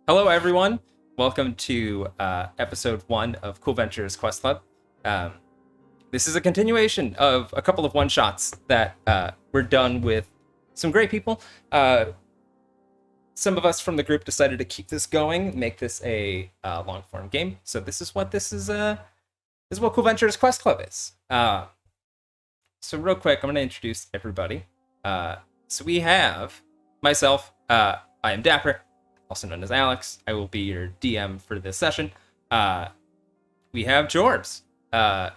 Hello, everyone. Welcome to episode 1 of Coolventure's Quest Club. This is a continuation of a couple of one-shots that were done with some great people. Some of us from the group decided to keep this going, make this a long-form game. So this is what Coolventure's Quest Club is. So real quick, I'm going to introduce everybody. So we have myself. I am Dapper, also known as Alex. I will be your DM for this session. We have Jorbs.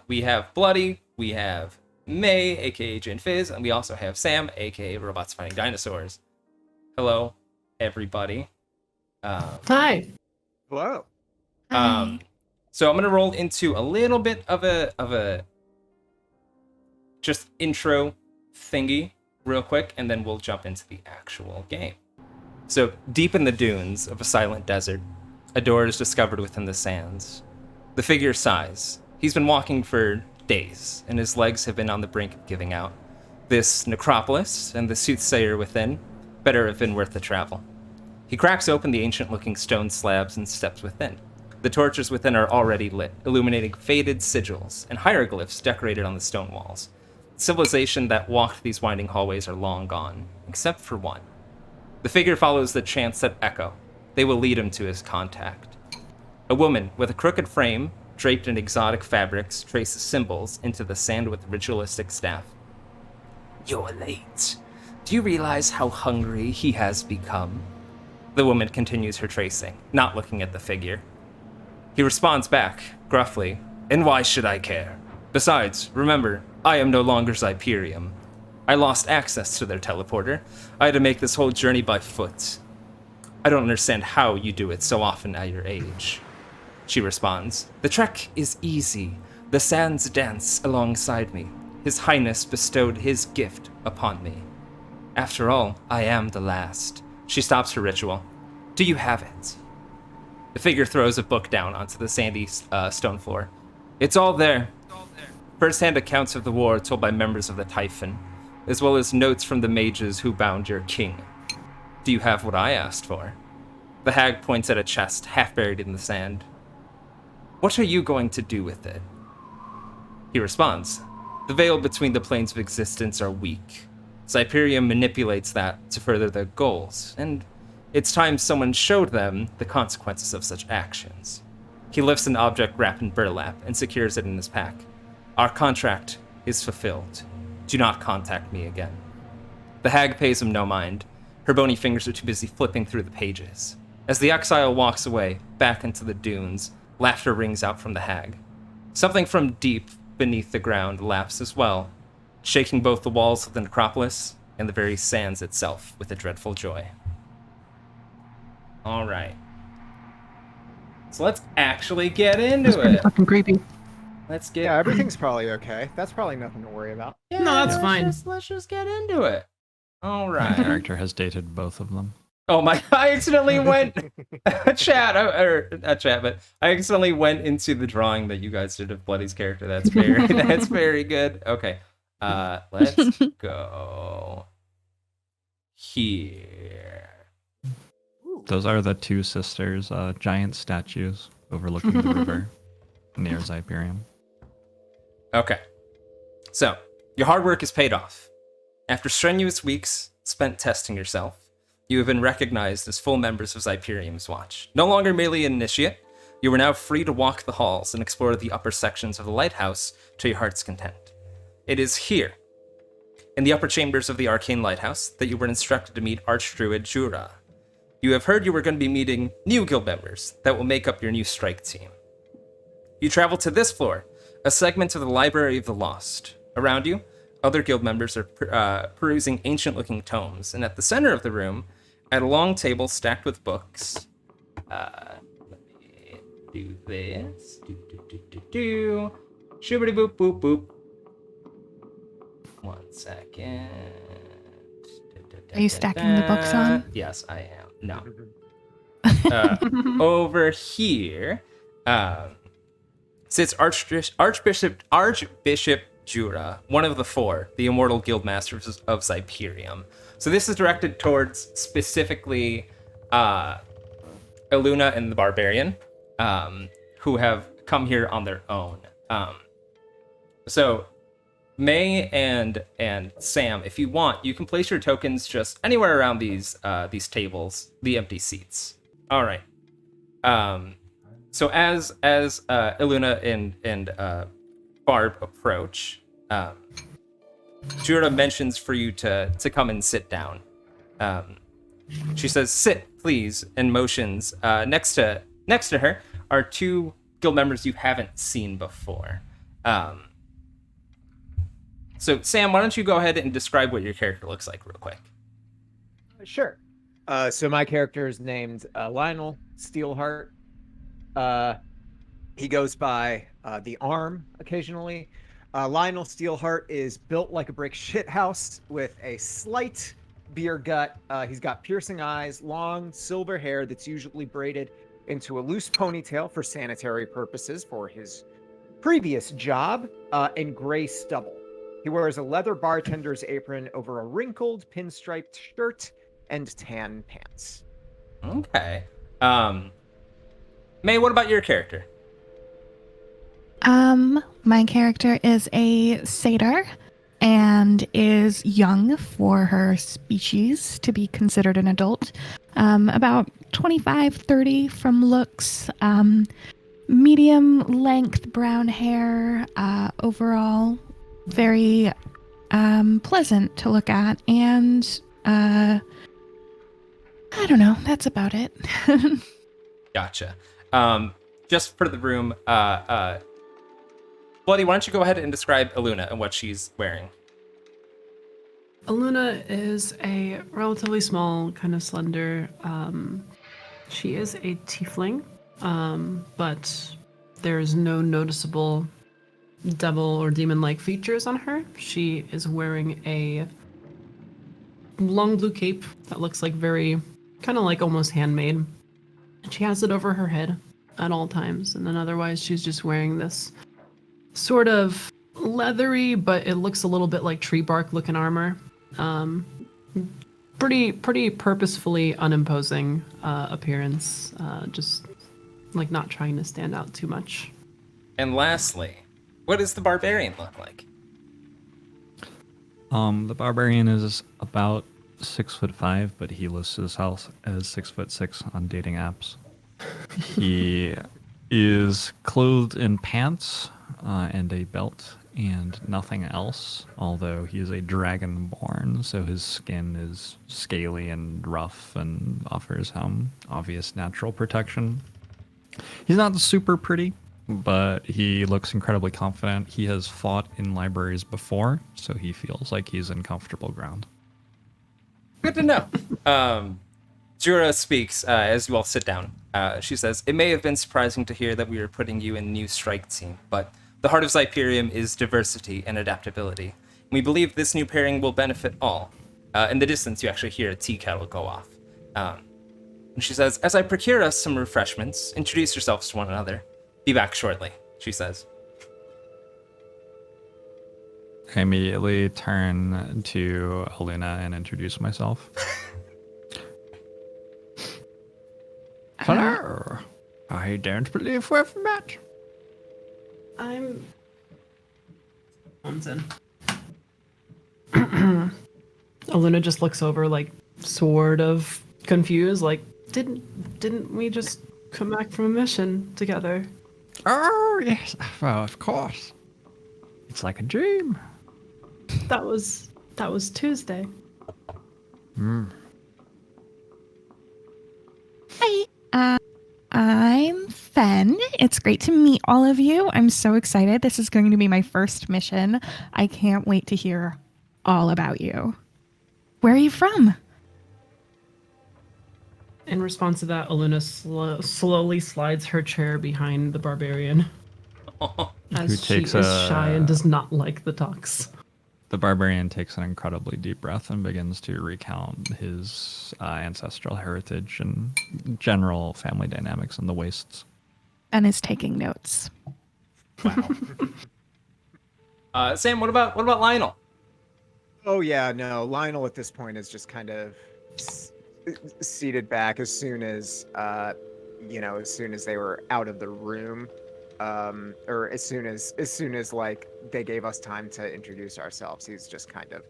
We have Bloody. We have May, aka Jin Fizz, and we also have Sam, aka Robots Fighting Dinosaurs. Hello, everybody. Hi. Hello. So I'm gonna roll into a little bit of a just intro thingy real quick, and then we'll jump into the actual game. So, deep in the dunes of a silent desert, a door is discovered within the sands. The figure sighs. He's been walking for days, and his legs have been on the brink of giving out. This necropolis and the soothsayer within better have been worth the travel. He cracks open the ancient-looking stone slabs and steps within. The torches within are already lit, illuminating faded sigils and hieroglyphs decorated on the stone walls. The civilization that walked these winding hallways are long gone, except for one. The figure follows the chants that echo. They will lead him to his contact. A woman with a crooked frame, draped in exotic fabrics, traces symbols into the sand with ritualistic staff. You're late. Do you realize how hungry he has become? The woman continues her tracing, not looking at the figure. He responds back, gruffly, and why should I care? Besides, remember, I am no longer Xyperium. I lost access to their teleporter. I had to make this whole journey by foot. I don't understand how you do it so often at your age. She responds, the trek is easy. The sands dance alongside me. His Highness bestowed his gift upon me. After all, I am the last. She stops her ritual. Do you have it? The figure throws a book down onto the sandy stone floor. It's all there. First-hand accounts of the war told by members of the Typhon, as well as notes from the mages who bound your king. Do you have what I asked for? The hag points at a chest half buried in the sand. What are you going to do with it? He responds, the veil between the planes of existence are weak. Xyperium manipulates that to further their goals, and it's time someone showed them the consequences of such actions. He lifts an object wrapped in burlap and secures it in his pack. Our contract is fulfilled. Do not contact me again. The hag pays him no mind. Her bony fingers are too busy flipping through the pages. As the exile walks away, back into the dunes, laughter rings out from the hag. Something from deep beneath the ground laughs as well, shaking both the walls of the necropolis and the very sands itself with a dreadful joy. All right. So let's actually get into That's pretty it. fucking creepy. Let's get. Yeah, everything's probably okay. That's probably nothing to worry about. Yeah, No, that's fine. Let's just get into it. All My right. character has dated both of them. Oh my! I accidentally went I accidentally went into the drawing that you guys did of Bloody's character. That's very good. Okay, let's go here. Those are the two sisters, giant statues overlooking the river near Xyperium. Okay, so your hard work is paid off. After strenuous weeks spent testing yourself, you have been recognized as full members of Xyperium's Watch. No longer merely an initiate, you are now free to walk the halls and explore the upper sections of the lighthouse to your heart's content. It is here, in the upper chambers of the arcane lighthouse, that you were instructed to meet Archdruid Jura. You have heard you were going to be meeting new guild members that will make up your new strike team. You travel to this floor, a segment of the Library of the Lost. Around you, other guild members are perusing ancient-looking tomes, and at the center of the room, at a long table stacked with books. Let me do this. Shoobity boop boop boop. 1 second. Are you stacking the books on? Yes, I am. No. Over here sits Archbishop Jura, one of the four, the immortal guildmasters of Xyperium. So this is directed towards specifically Eluna and the Barbarian, who have come here on their own. So May and Sam, if you want, you can place your tokens just anywhere around these tables, the empty seats. All right. So as Eluna and Barb approach, Jura mentions for you to come and sit down. She says, "Sit, please," and motions. Next to her are two guild members you haven't seen before. So, Sam, why don't you go ahead and describe what your character looks like real quick? Sure. So my character is named Lionel Steelhart. He goes by the Arm occasionally. Lionel Steelhart is built like a brick shithouse with a slight beer gut. He's got piercing eyes, long silver hair that's usually braided into a loose ponytail for sanitary purposes for his previous job, and gray stubble. He wears a leather bartender's apron over a wrinkled pinstriped shirt and tan pants. Okay. May, what about your character? My character is a satyr and is young for her species to be considered an adult. About 25, 30 from looks. Medium length brown hair, overall very pleasant to look at, and I don't know, that's about it. Gotcha. Just for the room, Bloody, why don't you go ahead and describe Eluna and what she's wearing? Eluna is a relatively small, kind of slender. She is a tiefling, but there's no noticeable devil or demon-like features on her. She is wearing a long blue cape that looks like very, kind of like almost handmade. And she has it over her head at all times. And then otherwise she's just wearing this sort of leathery, but it looks a little bit like tree bark looking armor. Pretty purposefully unimposing appearance. Just like not trying to stand out too much. And lastly, what does the Barbarian look like? The Barbarian is about 6'5", but he lists himself as 6'6" on dating apps. He is clothed in pants and a belt and nothing else, although he is a dragonborn, so his skin is scaly and rough and offers obvious natural protection. He's not super pretty, but he looks incredibly confident. He has fought in libraries before, so he feels like he's in comfortable ground. Good to know. Jura speaks as you all sit down. She says, "It may have been surprising to hear that we were putting you in a new strike team, but the heart of Xyperium is diversity and adaptability. We believe this new pairing will benefit all." In the distance, you actually hear a tea kettle go off. And she says, "As I procure us some refreshments, introduce yourselves to one another. Be back shortly," she says. I immediately turn to Eluna and introduce myself. Hello. I don't believe we've met. I'm in. Eluna just looks over, like, sort of confused, like, didn't we just come back from a mission together? Oh, yes. Well, of course. It's like a dream. That was Tuesday. Hi, I'm Fenn. It's great to meet all of you. I'm so excited. This is going to be my first mission. I can't wait to hear all about you. Where are you from? In response to that, Eluna slowly slides her chair behind the Barbarian. As she is shy and does not like the talks. The Barbarian takes an incredibly deep breath and begins to recount his ancestral heritage and general family dynamics in the Wastes. And is taking notes. Wow. Sam, what about Lionel? Oh yeah, no, Lionel at this point is just kind of seated back as soon as as soon as they were out of the room, or as soon as like they gave us time to introduce ourselves, he's just kind of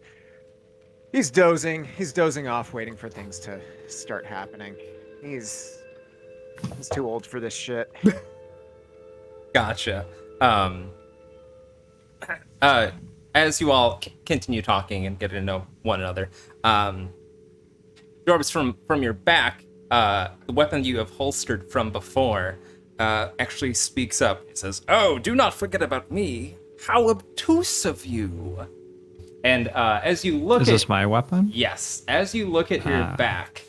he's dozing off, waiting for things to start happening. He's too old for this shit. Gotcha. As you all continue talking and getting to know one another, Jorbs, from your back, the weapon you have holstered from before actually speaks up. It says, "Oh, do not forget about me. How obtuse of you!" And as you look Is at... this my weapon? Yes. As you look at your back...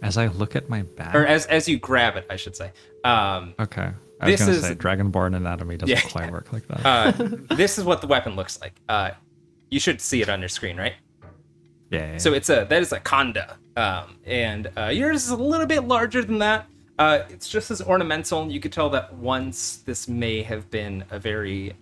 As I look at my back? or as you grab it, I should say. Okay. I was going to say, Dragonborn anatomy doesn't quite work like that. This is what the weapon looks like. You should see it on your screen, right? Yeah. So that is a Kanda, and yours is a little bit larger than that. It's just as ornamental. You could tell that once this may have been a very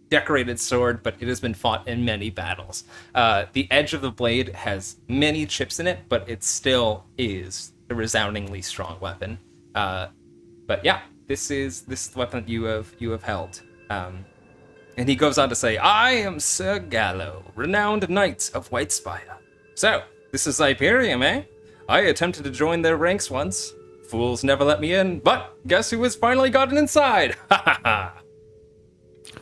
decorated sword, but it has been fought in many battles. The edge of the blade has many chips in it, but it still is a resoundingly strong weapon. But yeah, this is the weapon that you have held. And he goes on to say, "I am Sir Gallo, renowned knight of Whitespire. So, this is Xyperium, eh? I attempted to join their ranks once. Fools never let me in, but guess who has finally gotten inside? Ha ha ha!"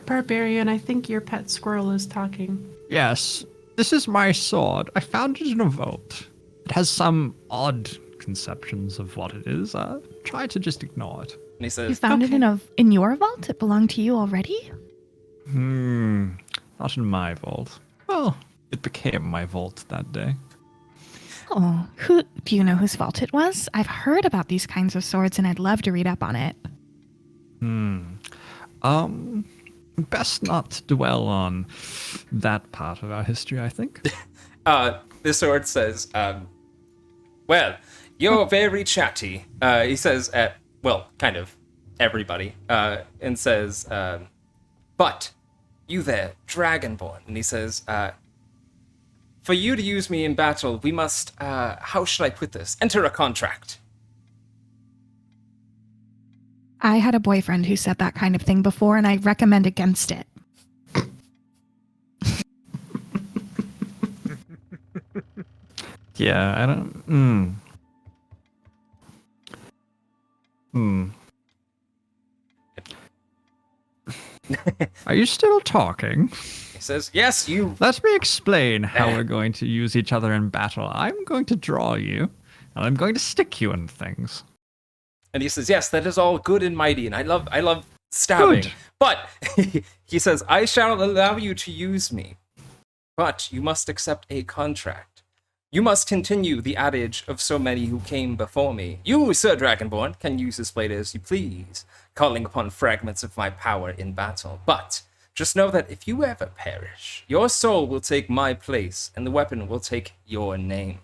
Barbarian, I think your pet squirrel is talking. Yes, this is my sword. I found it in a vault. It has some odd conceptions of what it is. Try to just ignore it. And he You says, found it in your vault? It belonged to you already? Not in my vault. Well, it became my vault that day. Oh, do you know whose vault it was? I've heard about these kinds of swords and I'd love to read up on it. Best not to dwell on that part of our history, I think. the sword says, "Well, you're very chatty." He says at, well, kind of everybody, and says, "But you there, Dragonborn." And he says, "For you to use me in battle, we must, how should I put this? Enter a contract." I had a boyfriend who said that kind of thing before, and I recommend against it. Yeah, I don't... Are you still talking? He says, "Yes, you..." Let me explain how we're going to use each other in battle. I'm going to draw you, and I'm going to stick you in things. And he says, "Yes, that is all good and mighty, and I love stabbing. Good. But," he says, "I shall allow you to use me. But you must accept a contract. You must continue the adage of so many who came before me. You, Sir Dragonborn, can use this blade as you please, calling upon fragments of my power in battle. But just know that if you ever perish, your soul will take my place, and the weapon will take your name.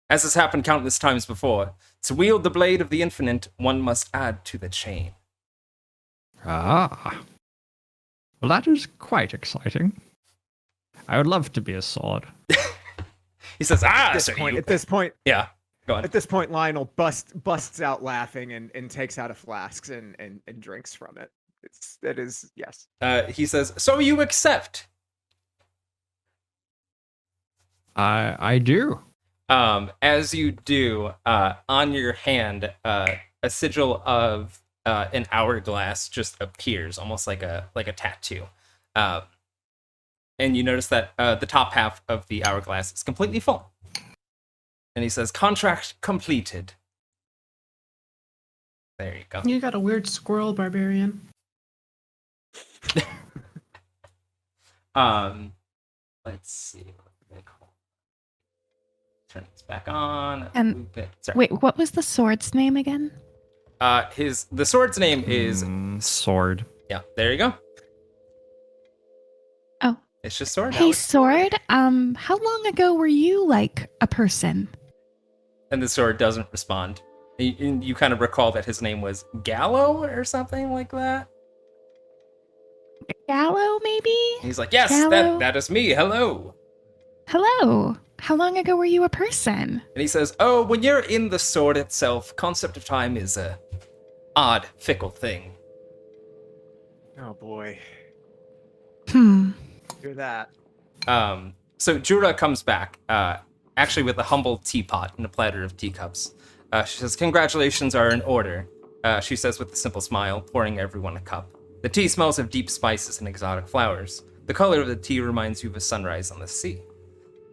As has happened countless times before, to wield the blade of the infinite, one must add to the chain." Ah. Well, that is quite exciting. I would love to be a sword. He says, At this point, Yeah, go on. At this point, Lionel busts out laughing and takes out a flask and drinks from it. It is yes. He says, "So you accept?" I do. As you do, on your hand, a sigil of an hourglass just appears, almost like a tattoo. And you notice that the top half of the hourglass is completely full. And he says, "Contract completed." There you go. You got a weird squirrel, Barbarian. Let's see. Turn this back on. And Sorry. wait, what was the sword's name again? The sword's name is Sword. Yeah, there you go. Oh. It's just sword. Hey, sword. How long ago were you like a person? And the sword doesn't respond. You kind of recall that his name was Gallo or something like that. Gallo, maybe? He's like, "Yes, Gallo? that is me. Hello." Hello. How long ago were you a person? And he says, oh, when you're in the sword itself, concept of time is a odd, fickle thing. Oh boy. Hmm. Hear that. So Jura comes back, actually with a humble teapot and a platter of teacups. She says, congratulations are in order, she says with a simple smile, pouring everyone a cup. The tea smells of deep spices and exotic flowers. The color of the tea reminds you of a sunrise on the sea.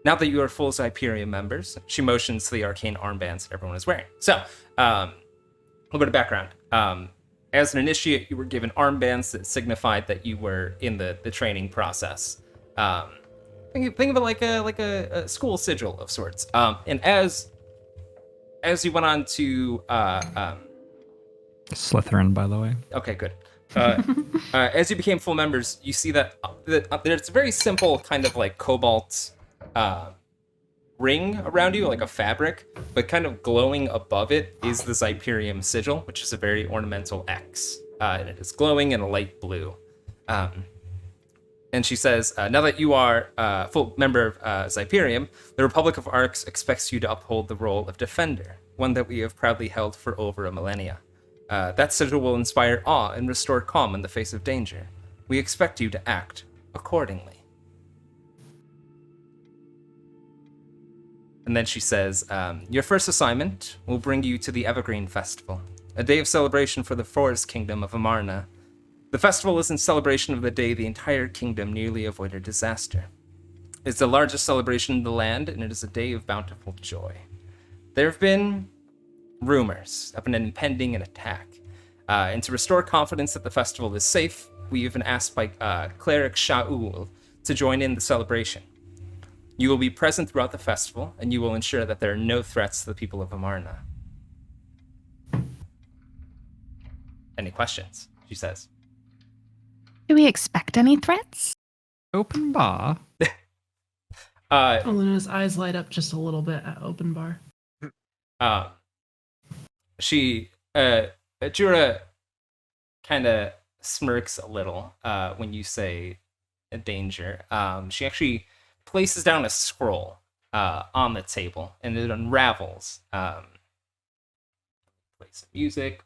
Now that you are full Xyperium members, she motions to the arcane armbands that everyone is wearing. So, a little bit of background. As an initiate, you were given armbands that signified that you were in the training process. Think of it like a school sigil of sorts. And as you went on to Slytherin, by the way. okay, good. As you became full members, you see that there's a very simple kind of like cobalt ring around you, like a fabric, but kind of glowing above it is the Xyperium sigil, which is a very ornamental X, and it is glowing in a light blue. And she says, now that you are a full member of Xyperium, the Republic of Arcs expects you to uphold the role of Defender, one that we have proudly held for over a millennia. That sigil will inspire awe and restore calm in the face of danger. We expect you to act accordingly. And then she says, your first assignment will bring you to the Evergreen Festival, a day of celebration for the Forest Kingdom of Amarna. The festival is in celebration of the day the entire kingdom nearly avoided disaster. It's the largest celebration in the land, and it is a day of bountiful joy. There have been rumors of an impending attack, and to restore confidence that the festival is safe, we have been asked by Cleric Shaul to join in the celebration. You will be present throughout the festival, and you will ensure that there are no threats to the people of Amarna. Any questions? She says. Do we expect any threats? Open bar. Eluna's eyes light up just a little bit at open bar. Jura kind of smirks a little when you say danger. She actually places down a scroll on the table, and it unravels. Play some music.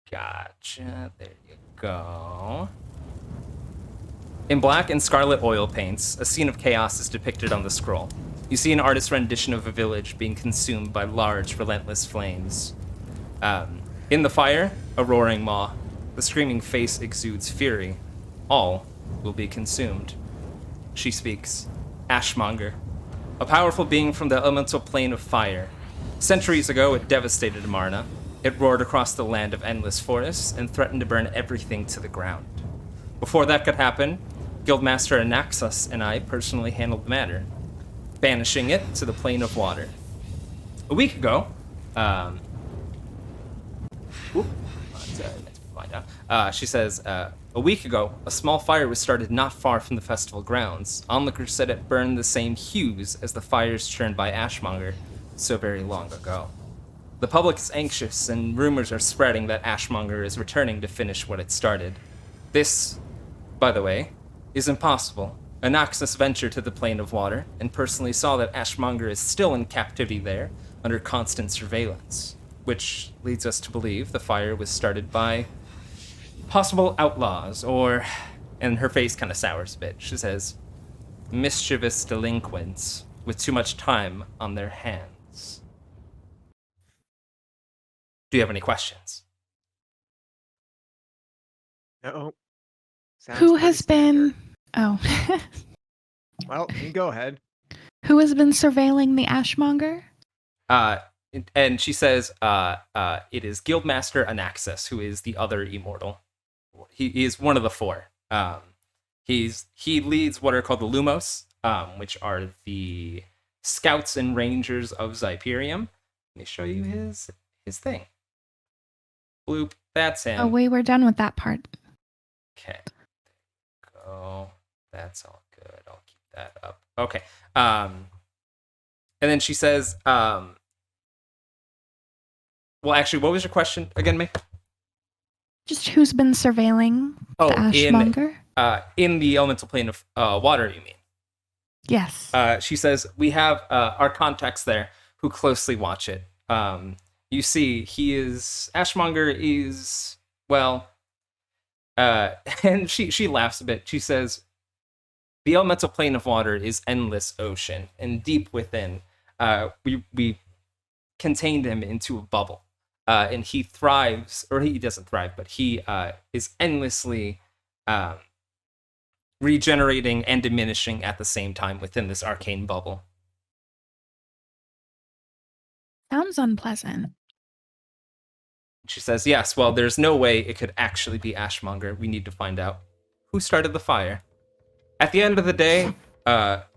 Gotcha. There you go. In black and scarlet oil paints, a scene of chaos is depicted on the scroll. You see an artist's rendition of a village being consumed by large, relentless flames. In the fire, a roaring maw. The screaming face exudes fury. All will be consumed. She speaks. Ashmonger, a powerful being from the elemental plane of fire. Centuries ago, it devastated Amarna. It roared across the land of endless forests and threatened to burn everything to the ground. Before that could happen, Guildmaster Anaxus and I personally handled the matter, banishing it to the plane of water. A week ago, she says, a week ago, a small fire was started not far from the festival grounds. Onlookers said it burned the same hues as the fires churned by Ashmonger so very long ago. The public is anxious, and rumors are spreading that Ashmonger is returning to finish what it started. This, by the way, is impossible. Anaxus ventured to the plane of water and personally saw that Ashmonger is still in captivity there under constant surveillance, which leads us to believe the fire was started by possible outlaws or, and her face kind of sours a bit. She says, mischievous delinquents with too much time on their hands. Do you have any questions? No. Sounds Who pretty has standard. been... Oh. Well, you go ahead. Who has been surveilling the Ashmonger? And she says, it is Guildmaster Anaxus, who is the other immortal. He is one of the four. He leads what are called the Lumos, which are the scouts and rangers of Xyperium. Let me show you his thing. Bloop, that's him. Oh, we were done with that part. Okay. There you go. That's all good. I'll keep that up. Okay. And then she says, well, actually, what was your question again, May? Just who's been surveilling the Ashmonger? In the elemental plane of water, you mean? Yes. She says, we have our contacts there who closely watch it. You see, Ashmonger is, well, and she laughs a bit. She says, the elemental plane of water is endless ocean, and deep within, we contained him into a bubble. And he thrives, or he doesn't thrive, but he is endlessly regenerating and diminishing at the same time within this arcane bubble. Sounds unpleasant. She says, yes, well, there's no way it could actually be Ashmonger. We need to find out who started the fire. At the end of the day,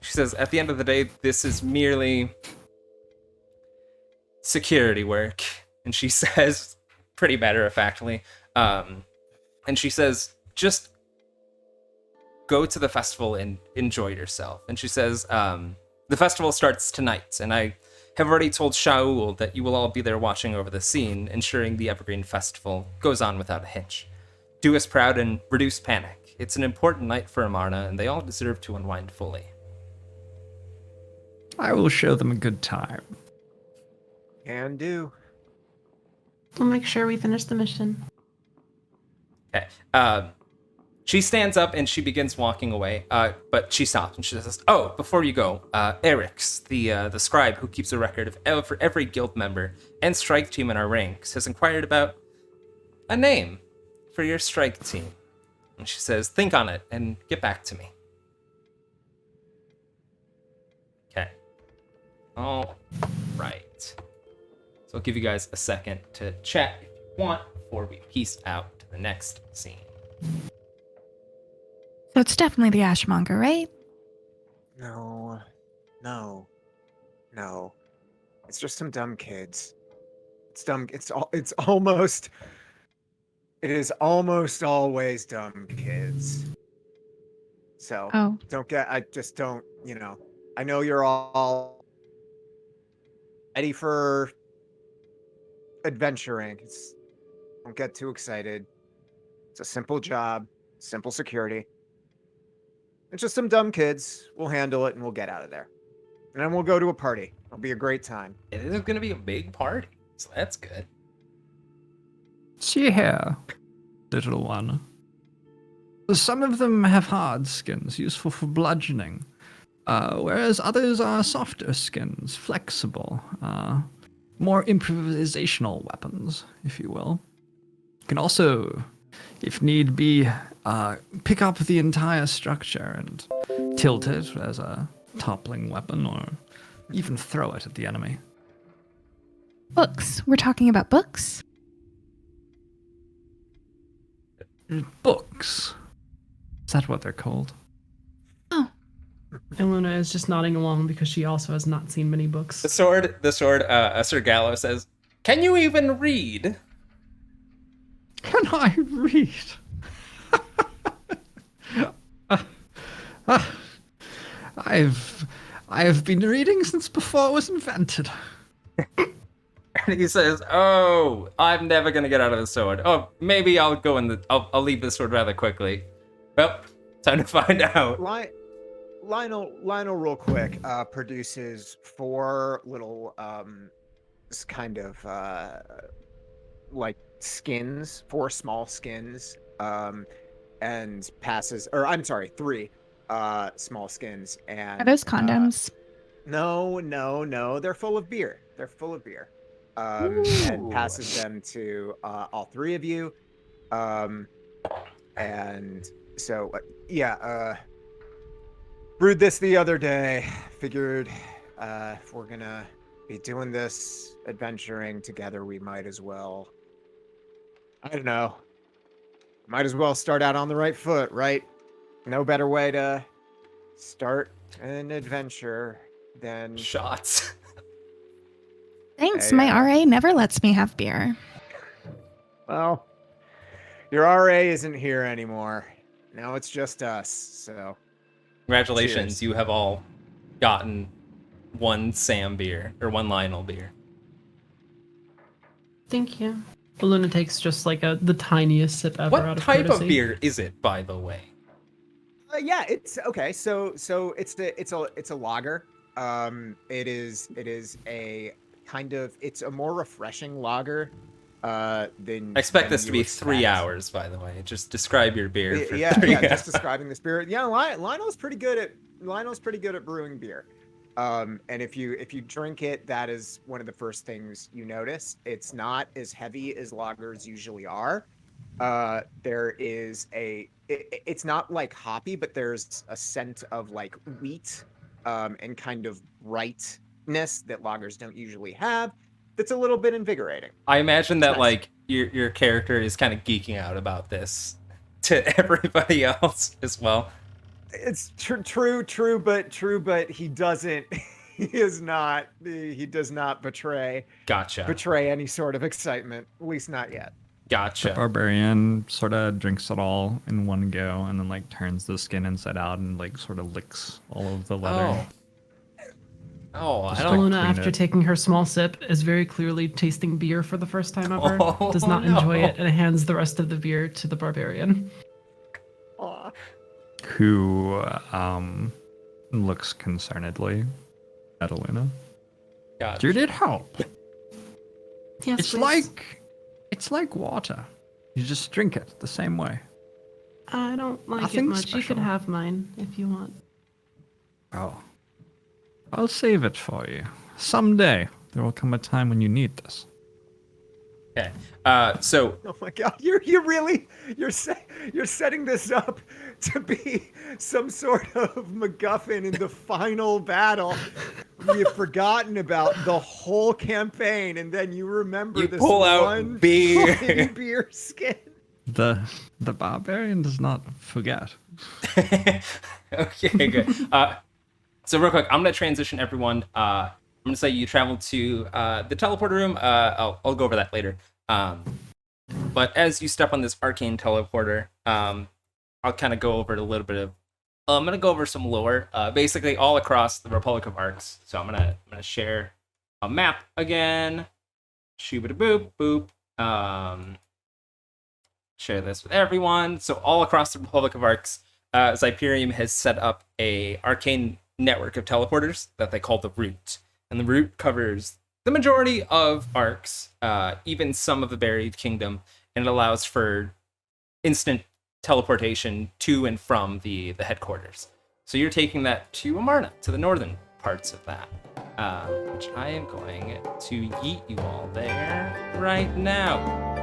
she says, at the end of the day, this is merely security work. And she says, pretty matter-of-factly, and she says, just go to the festival and enjoy yourself. And she says, the festival starts tonight, and I have already told Shaul that you will all be there watching over the scene, ensuring the Evergreen Festival goes on without a hitch. Do us proud and reduce panic. It's an important night for Amarna, and they all deserve to unwind fully. I will show them a good time. Can do. We'll make sure we finish the mission. Okay. She stands up and she begins walking away, but she stops and she says, oh, before you go, Erix, the scribe who keeps a record of every guild member and strike team in our ranks, has inquired about a name for your strike team. And she says, think on it and get back to me. Okay. All right. So I'll give you guys a second to chat if you want before we piece out to the next scene. So it's definitely the Ashmonger, right? No. It's just some dumb kids. It's dumb. It is almost always dumb kids. So I just don't, I know you're all ready for adventuring. Don't get too excited. It's a simple job, simple security. It's just some dumb kids. We'll handle it and we'll get out of there. And then we'll go to a party. It'll be a great time. It is going to be a big party, so that's good. See here, little one. Some of them have hard skins, useful for bludgeoning, whereas others are softer skins, flexible, more improvisational weapons, if you will. You can also, if need be, pick up the entire structure and tilt it as a toppling weapon, or even throw it at the enemy. Books. We're talking about books? Books. Is that what they're called? Oh. Eluna is just nodding along because she also has not seen many books. The sword, Sir Gallo says, can you even read? Can I read? I've been reading since before it was invented. And he says, oh, I'm never going to get out of the sword. Oh, maybe I'll go I'll leave the sword rather quickly. Well, time to find out. Lionel, real quick, produces 4 little, kind of, like skins, 4 small skins, and passes, or I'm sorry, 3, small skins. And Are those condoms? No, they're full of beer. And passes them to all 3 of you. And so, brewed this the other day. Figured if we're gonna be doing this adventuring together, we might as well, I don't know, might as well start out on the right foot, right? No better way to start an adventure than shots. Thanks, my RA never lets me have beer. Well, your RA isn't here anymore. Now it's just us, so. Congratulations, Cheers. you have all gotten 1 Sam beer, or 1 Lionel beer. Thank you. Eluna takes just like the tiniest sip ever out What of type courtesy. of beer is it, by the way? Yeah, it's okay. So it's a lager. It is a kind of it's a more refreshing lager than I expect than this to you be 3 expect. hours, by the way. Just describe your beer for Yeah, 3 yeah. hours. Just describing the spirit. Yeah, Lionel's pretty good at brewing beer. And if you drink it, that is one of the first things you notice. It's not as heavy as lagers usually are. There is it's not like hoppy, but there's a scent of like wheat, and kind of brightness that lagers don't usually have. That's a little bit invigorating. I imagine It's that nice. like your character is kind of geeking out about this to everybody else as well. It's true, but he doesn't. He does not Gotcha. betray any sort of excitement. At least not yet. The Gotcha. barbarian sort of drinks it all in one go, and then like turns the skin inside out and like sort of licks all of the leather. Oh, I Just don't. Eluna, clean after it. taking her small sip, is very clearly tasting beer for the first time ever. Oh, Does not no. enjoy it and hands the rest of the beer to the barbarian. Aw. Who looks concernedly at Eluna. Gotcha. Did it help? Yes, It's like water. You just drink it the same way. I don't like it Nothing much. You special. could have mine if you want. Oh. I'll save it for you. Someday there will come a time when you need this. Okay. So Oh my god, you're setting this up to be some sort of MacGuffin in the final battle. You've forgotten about the whole campaign, and then you remember you this pull out one beer. fucking beer skin. The barbarian does not forget. Okay, good. So real quick, I'm gonna transition everyone. I'm gonna say you travel to the teleporter room. I'll go over that later. But as you step on this arcane teleporter, I'll kind of go over a little bit of. I'm gonna go over some lore, basically all across the Republic of Arcs. So I'm gonna share a map again. Shoobada boop boop. Share this with everyone. So all across the Republic of Arcs, Xyperium has set up a arcane network of teleporters that they call the Root, and the Root covers the majority of Arcs, even some of the Buried Kingdom, and it allows for instant teleportation to and from the headquarters. So you're taking that to Amarna, to the northern parts of that, which I am going to yeet you all there right now.